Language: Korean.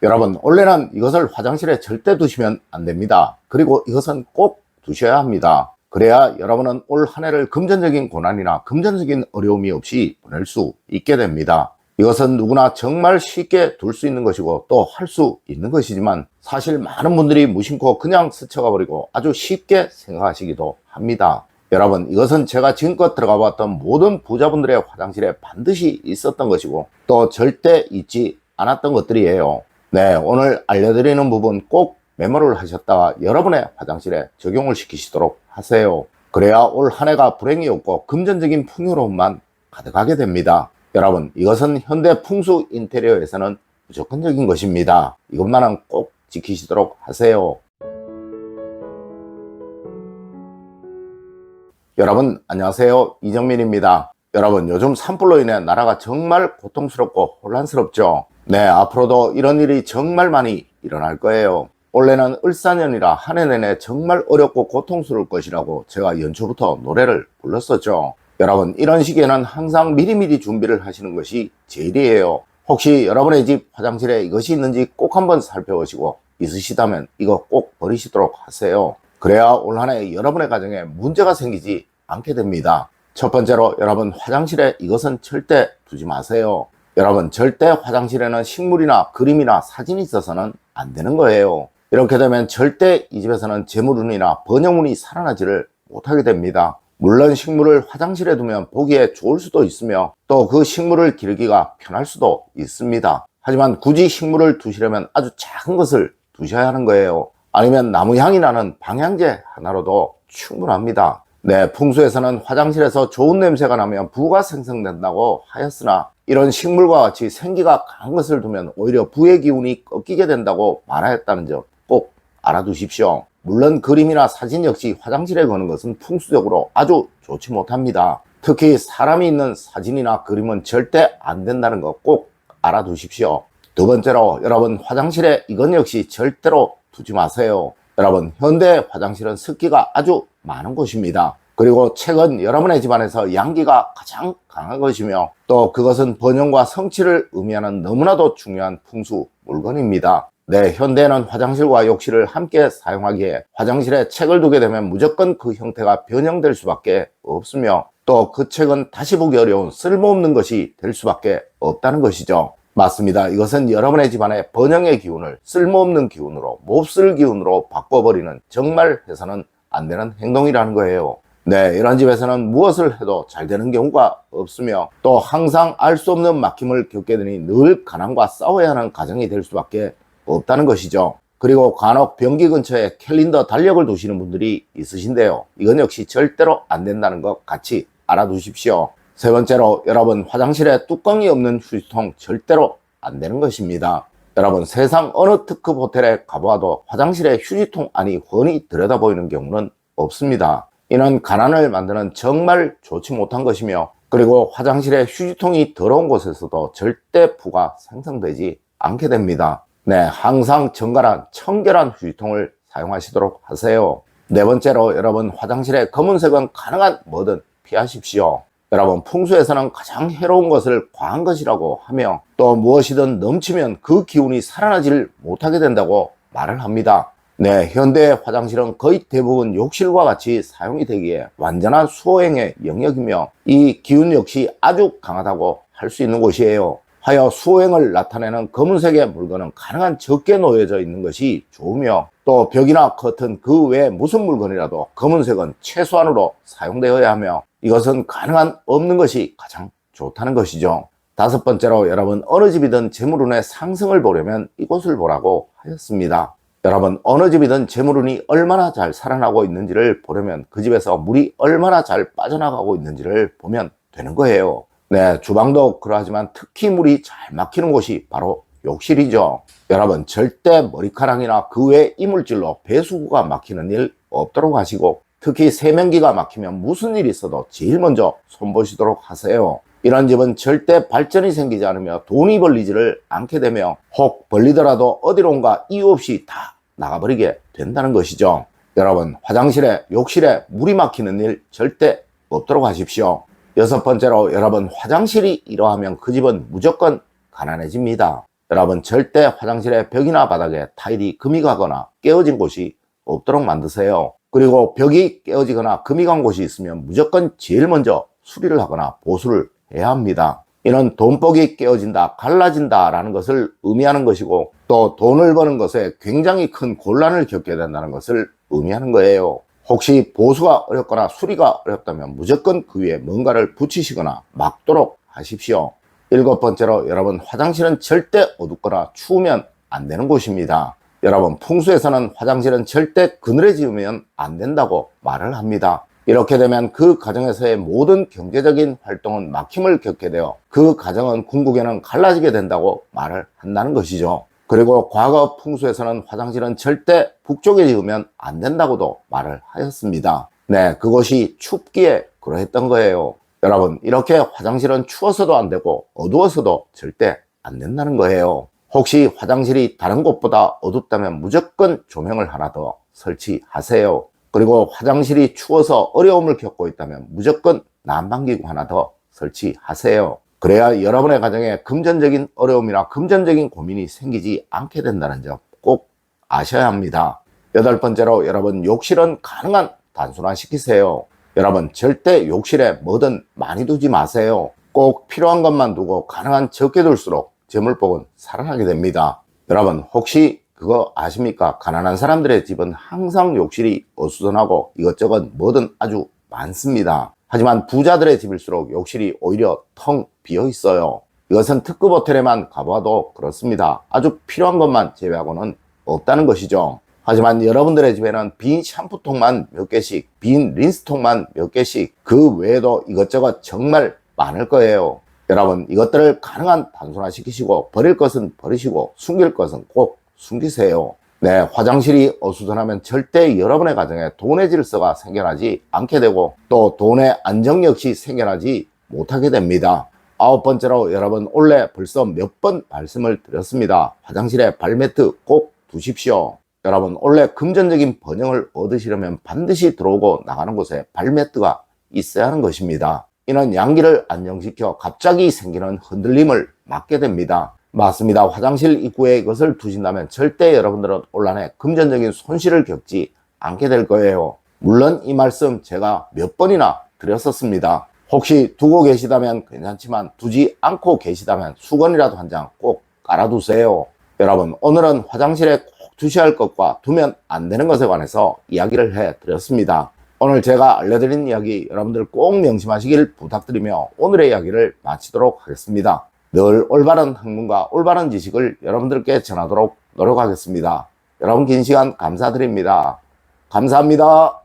여러분, 원래는 이것을 화장실에 절대 두시면 안 됩니다. 그리고 이것은 꼭 두셔야 합니다. 그래야 여러분은 올 한 해를 금전적인 고난이나 금전적인 어려움이 없이 보낼 수 있게 됩니다. 이것은 누구나 정말 쉽게 둘 수 있는 것이고 또 할 수 있는 것이지만 사실 많은 분들이 무심코 그냥 스쳐가 버리고 아주 쉽게 생각하시기도 합니다. 여러분, 이것은 제가 지금껏 들어가 봤던 모든 부자분들의 화장실에 반드시 있었던 것이고 또 절대 잊지 않았던 것들이에요. 네, 오늘 알려드리는 부분 꼭 메모를 하셨다가 여러분의 화장실에 적용을 시키시도록 하세요. 그래야 올 한 해가 불행이 없고 금전적인 풍요로움만 가득하게 됩니다. 여러분, 이것은 현대 풍수 인테리어에서는 무조건적인 것입니다. 이것만은 꼭 지키시도록 하세요. 여러분, 안녕하세요. 이정민입니다. 여러분, 요즘 산불로 인해 나라가 정말 고통스럽고 혼란스럽죠. 네, 앞으로도 이런 일이 정말 많이 일어날 거예요. 원래는 을사년이라 한 해 내내 정말 어렵고 고통스러울 것이라고 제가 연초부터 노래를 불렀었죠. 여러분, 이런 시기에는 항상 미리미리 준비를 하시는 것이 제일이에요. 혹시 여러분의 집 화장실에 이것이 있는지 꼭 한번 살펴보시고 있으시다면 이거 꼭 버리시도록 하세요. 그래야 올 한 해 여러분의 가정에 문제가 생기지 않게 됩니다. 첫 번째로 여러분, 화장실에 이것은 절대 두지 마세요. 여러분, 절대 화장실에는 식물이나 그림이나 사진이 있어서는 안 되는 거예요. 이렇게 되면 절대 이 집에서는 재물운이나 번영운이 살아나지를 못하게 됩니다. 물론 식물을 화장실에 두면 보기에 좋을 수도 있으며 또 그 식물을 기르기가 편할 수도 있습니다. 하지만 굳이 식물을 두시려면 아주 작은 것을 두셔야 하는 거예요. 아니면 나무 향이 나는 방향제 하나로도 충분합니다. 네, 풍수에서는 화장실에서 좋은 냄새가 나면 부가 생성된다고 하였으나 이런 식물과 같이 생기가 강한 것을 두면 오히려 부의 기운이 꺾이게 된다고 말하였다는 점 꼭 알아두십시오. 물론 그림이나 사진 역시 화장실에 거는 것은 풍수적으로 아주 좋지 못합니다. 특히 사람이 있는 사진이나 그림은 절대 안 된다는 거 꼭 알아두십시오. 두 번째로 여러분, 화장실에 이건 역시 절대로 두지 마세요. 여러분, 현대 화장실은 습기가 아주 많은 곳입니다. 그리고 최근 여러분의 집안에서 양기가 가장 강한 것이며 또 그것은 번영과 성취를 의미하는 너무나도 중요한 풍수 물건입니다. 네, 현대에는 화장실과 욕실을 함께 사용하기에 화장실에 책을 두게 되면 무조건 그 형태가 변형될 수밖에 없으며 또 그 책은 다시 보기 어려운 쓸모없는 것이 될 수밖에 없다는 것이죠. 맞습니다. 이것은 여러분의 집안의 번영의 기운을 쓸모없는 기운으로, 몹쓸 기운으로 바꿔버리는 정말 해서는 안 되는 행동이라는 거예요. 네, 이런 집에서는 무엇을 해도 잘 되는 경우가 없으며 또 항상 알 수 없는 막힘을 겪게 되니 늘 가난과 싸워야 하는 가정이 될 수밖에 없다는 것이죠. 그리고 간혹 변기 근처에 캘린더 달력을 두시는 분들이 있으신데요. 이건 역시 절대로 안 된다는 것 같이 알아두십시오. 세 번째로 여러분, 화장실에 뚜껑이 없는 휴지통 절대로 안 되는 것입니다. 여러분, 세상 어느 특급 호텔에 가보아도 화장실에 휴지통 안이 훤히 들여다보이는 경우는 없습니다. 이는 가난을 만드는 정말 좋지 못한 것이며 그리고 화장실에 휴지통이 더러운 곳에서도 절대 부가 생성되지 않게 됩니다. 네, 항상 정갈한 청결한 휴지통을 사용하시도록 하세요. 네 번째로 여러분, 화장실에 검은색은 가능한 뭐든 피하십시오. 여러분, 풍수에서는 가장 해로운 것을 과한 것이라고 하며 또 무엇이든 넘치면 그 기운이 살아나지를 못하게 된다고 말을 합니다. 네, 현대의 화장실은 거의 대부분 욕실과 같이 사용이 되기에 완전한 수호행의 영역이며 이 기운 역시 아주 강하다고 할 수 있는 곳이에요. 하여 수호행을 나타내는 검은색의 물건은 가능한 적게 놓여져 있는 것이 좋으며 또 벽이나 커튼 그 외에 무슨 물건이라도 검은색은 최소한으로 사용되어야 하며 이것은 가능한 없는 것이 가장 좋다는 것이죠. 다섯 번째로 여러분, 어느 집이든 재물운의 상승을 보려면 이곳을 보라고 하였습니다. 여러분, 어느 집이든 재물운이 얼마나 잘 살아나고 있는지를 보려면 그 집에서 물이 얼마나 잘 빠져나가고 있는지를 보면 되는 거예요. 네, 주방도 그러하지만 특히 물이 잘 막히는 곳이 바로 욕실이죠. 여러분, 절대 머리카락이나 그 외 이물질로 배수구가 막히는 일 없도록 하시고 특히 세면기가 막히면 무슨 일이 있어도 제일 먼저 손보시도록 하세요. 이런 집은 절대 발전이 생기지 않으며 돈이 벌리지를 않게 되며 혹 벌리더라도 어디론가 이유 없이 다 나가버리게 된다는 것이죠. 여러분, 화장실에 욕실에 물이 막히는 일 절대 없도록 하십시오. 여섯 번째로 여러분, 화장실이 이러하면 그 집은 무조건 가난해집니다. 여러분 절대 화장실의 벽이나 바닥에 타일이 금이 가거나 깨어진 곳이 없도록 만드세요. 그리고 벽이 깨어지거나 금이 간 곳이 있으면 무조건 제일 먼저 수리를 하거나 보수를 해야 합니다. 이는 돈복이 깨어진다, 갈라진다 라는 것을 의미하는 것이고, 또 돈을 버는 것에 굉장히 큰 곤란을 겪게 된다는 것을 의미하는 거예요. 혹시 보수가 어렵거나 수리가 어렵다면 무조건 그 위에 뭔가를 붙이시거나 막도록 하십시오. 7번째로, 여러분 화장실은 절대 어둡거나 추우면 안 되는 곳입니다. 여러분 풍수에서는 화장실은 절대 그늘에 지으면 안 된다고 말을 합니다. 이렇게 되면 그 가정에서의 모든 경제적인 활동은 막힘을 겪게 되어 그 가정은 궁극에는 갈라지게 된다고 말을 한다는 것이죠. 그리고 과거 풍수에서는 화장실은 절대 북쪽에 지으면 안 된다고도 말을 하였습니다. 네, 그것이 춥기에 그러했던 거예요. 여러분 이렇게 화장실은 추워서도 안 되고 어두워서도 절대 안 된다는 거예요. 혹시 화장실이 다른 곳보다 어둡다면 무조건 조명을 하나 더 설치하세요. 그리고 화장실이 추워서 어려움을 겪고 있다면 무조건 난방기구 하나 더 설치하세요. 그래야 여러분의 가정에 금전적인 어려움이나 금전적인 고민이 생기지 않게 된다는 점 꼭 아셔야 합니다. 8번째로, 여러분 욕실은 가능한 단순화시키세요. 여러분 절대 욕실에 뭐든 많이 두지 마세요. 꼭 필요한 것만 두고 가능한 적게 둘수록 재물복은 살아나게 됩니다. 여러분 혹시 그거 아십니까? 가난한 사람들의 집은 항상 욕실이 어수선하고 이것저것 뭐든 아주 많습니다. 하지만 부자들의 집일수록 욕실이 오히려 텅 비어 있어요. 이것은 특급 호텔에만 가봐도 그렇습니다. 아주 필요한 것만 제외하고는 없다는 것이죠. 하지만 여러분들의 집에는 빈 샴푸통만 몇 개씩, 빈 린스통만 몇 개씩, 그 외에도 이것저것 정말 많을 거예요. 여러분 이것들을 가능한 단순화시키시고 버릴 것은 버리시고 숨길 것은 꼭 숨기세요. 네, 화장실이 어수선하면 절대 여러분의 가정에 돈의 질서가 생겨나지 않게 되고 또 돈의 안정 역시 생겨나지 못하게 됩니다. 9번째로, 여러분 원래 벌써 몇 번 말씀을 드렸습니다. 화장실에 발매트 꼭 두십시오. 여러분 원래 금전적인 번영을 얻으시려면 반드시 들어오고 나가는 곳에 발매트가 있어야 하는 것입니다. 이는 양기를 안정시켜 갑자기 생기는 흔들림을 막게 됩니다. 맞습니다. 화장실 입구에 이것을 두신다면 절대 여러분들은 온란에 금전적인 손실을 겪지 않게 될 거예요. 물론 이 말씀 제가 몇 번이나 드렸었습니다. 혹시 두고 계시다면 괜찮지만 두지 않고 계시다면 수건이라도 한 장 꼭 깔아두세요. 여러분 오늘은 화장실에 꼭 두셔야 할 것과 두면 안 되는 것에 관해서 이야기를 해드렸습니다. 오늘 제가 알려드린 이야기 여러분들 꼭 명심하시길 부탁드리며 오늘의 이야기를 마치도록 하겠습니다. 늘 올바른 학문과 올바른 지식을 여러분들께 전하도록 노력하겠습니다. 여러분 긴 시간 감사드립니다. 감사합니다.